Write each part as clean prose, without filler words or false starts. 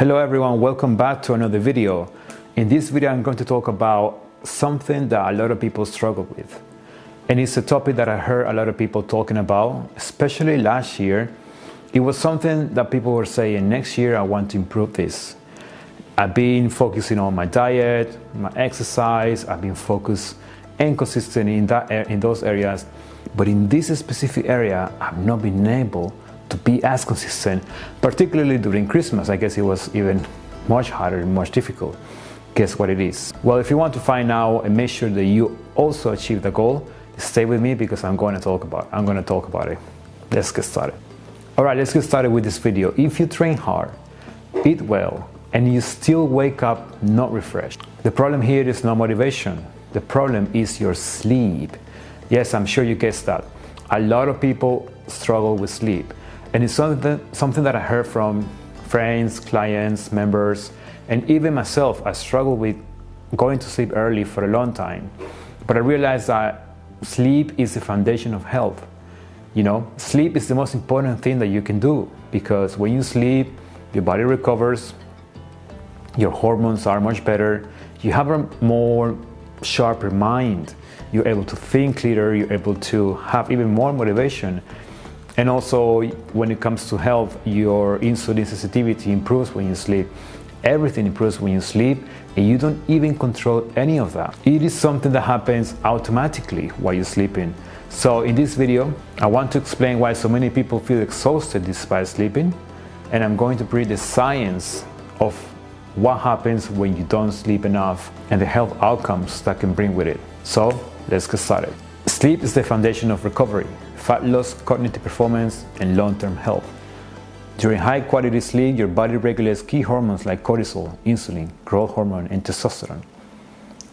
Hello everyone, welcome back to another video. In this video I'm going to talk about something that a lot of people struggle with. And it's a topic that I heard a lot of people talking about, especially last year. It was something that people were saying, next year I want to improve this. I've been focusing on my diet, my exercise, I've been focused and consistent in those areas. But in this specific area, I've not been able to be as consistent, particularly during Christmas. I guess it was even much harder and much difficult. Guess what it is? Well, if you want to find out and make sure that you also achieve the goal, stay with me because I'm going to talk about it. Let's get started. All right, let's get started with this video. If you train hard, eat well, and you still wake up not refreshed, the problem here is not motivation. The problem is your sleep. Yes, I'm sure you guessed that. A lot of people struggle with sleep. And it's something that I heard from friends, clients, members, and even myself. I struggled with going to sleep early for a long time. But I realized that sleep is the foundation of health. You know, sleep is the most important thing that you can do, because when you sleep, your body recovers, your hormones are much better, you have a more sharper mind, you're able to think clearer, you're able to have even more motivation. And also, when it comes to health, your insulin sensitivity improves when you sleep. Everything improves when you sleep, and you don't even control any of that. It is something that happens automatically while you're sleeping. So in this video, I want to explain why so many people feel exhausted despite sleeping, and I'm going to bring the science of what happens when you don't sleep enough and the health outcomes that can bring with it. So let's get started. Sleep is the foundation of recovery, fat loss, cognitive performance, and long-term health. During high-quality sleep, your body regulates key hormones like cortisol, insulin, growth hormone, and testosterone.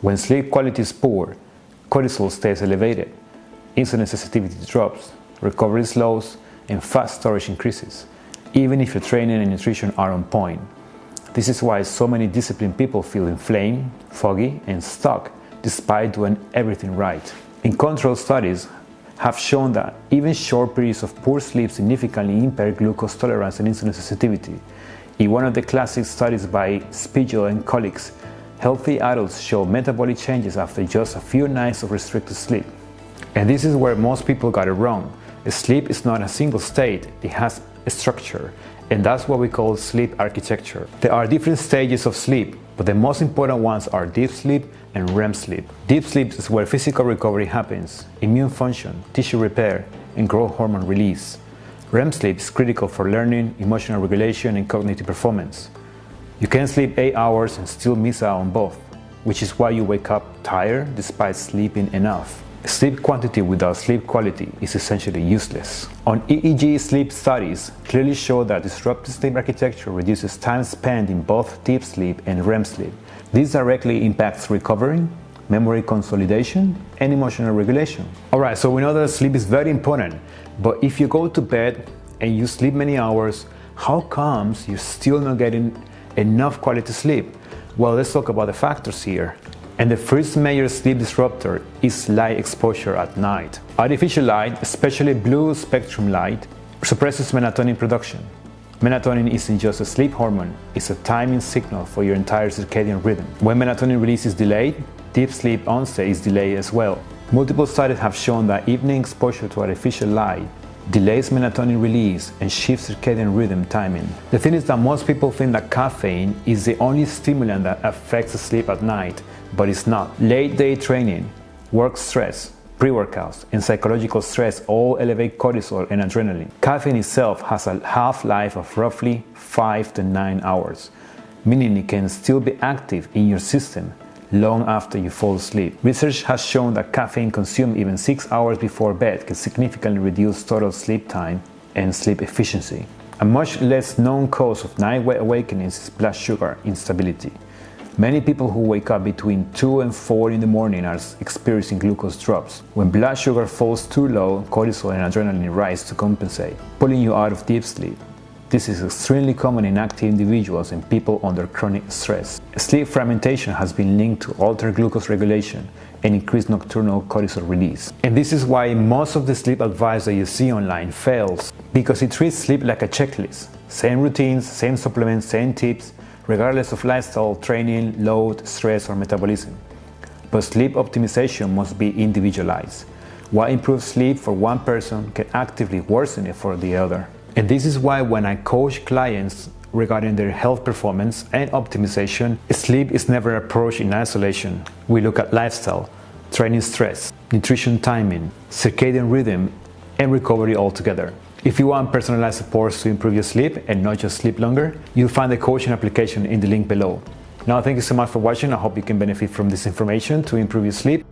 When sleep quality is poor, cortisol stays elevated, insulin sensitivity drops, recovery slows, and fat storage increases, even if your training and nutrition are on point. This is why so many disciplined people feel inflamed, foggy, and stuck despite doing everything right. In controlled studies have shown that even short periods of poor sleep significantly impair glucose tolerance and insulin sensitivity. In one of the classic studies by Spiegel and colleagues, healthy adults show metabolic changes after just a few nights of restricted sleep. And this is where most people got it wrong. Sleep is not a single state, it has a structure, and that's what we call sleep architecture. There are different stages of sleep, but the most important ones are deep sleep and REM sleep. Deep sleep is where physical recovery happens, immune function, tissue repair, and growth hormone release. REM sleep is critical for learning, emotional regulation, and cognitive performance. You can sleep 8 hours and still miss out on both, which is why you wake up tired despite sleeping enough. Sleep quantity without sleep quality is essentially useless. On EEG, sleep studies clearly show that disruptive sleep architecture reduces time spent in both deep sleep and REM sleep. This directly impacts recovery, memory consolidation, and emotional regulation. Alright, so we know that sleep is very important, but if you go to bed and you sleep many hours, how comes you're still not getting enough quality sleep? Well, let's talk about the factors here. And the first major sleep disruptor is light exposure at night. Artificial light, especially blue spectrum light, suppresses melatonin production. Melatonin isn't just a sleep hormone, it's a timing signal for your entire circadian rhythm. When melatonin release is delayed, deep sleep onset is delayed as well. Multiple studies have shown that evening exposure to artificial light delays melatonin release and shifts circadian rhythm timing. The thing is that most people think that caffeine is the only stimulant that affects sleep at night, but it's not. Late day training, work stress, pre-workouts, and psychological stress all elevate cortisol and adrenaline. Caffeine itself has a half-life of roughly 5 to 9 hours, meaning it can still be active in your system long after you fall asleep. Research has shown that caffeine consumed even 6 hours before bed can significantly reduce total sleep time and sleep efficiency. A much less known cause of night awakenings is blood sugar instability. Many people who wake up between 2 and 4 in the morning are experiencing glucose drops. When blood sugar falls too low, cortisol and adrenaline rise to compensate, pulling you out of deep sleep. This is extremely common in active individuals and people under chronic stress. Sleep fragmentation has been linked to altered glucose regulation and increased nocturnal cortisol release. And this is why most of the sleep advice that you see online fails. because it treats sleep like a checklist. Same routines, same supplements, same tips, regardless of lifestyle, training, load, stress, or metabolism. But sleep optimization must be individualized. What improves sleep for one person can actively worsen it for the other. And this is why when I coach clients regarding their health performance and optimization, sleep is never approached in isolation. We look at lifestyle, training stress, nutrition timing, circadian rhythm, and recovery altogether. If you want personalized support to improve your sleep and not just sleep longer, you'll find the coaching application in the link below. Now, thank you so much for watching. I hope you can benefit from this information to improve your sleep.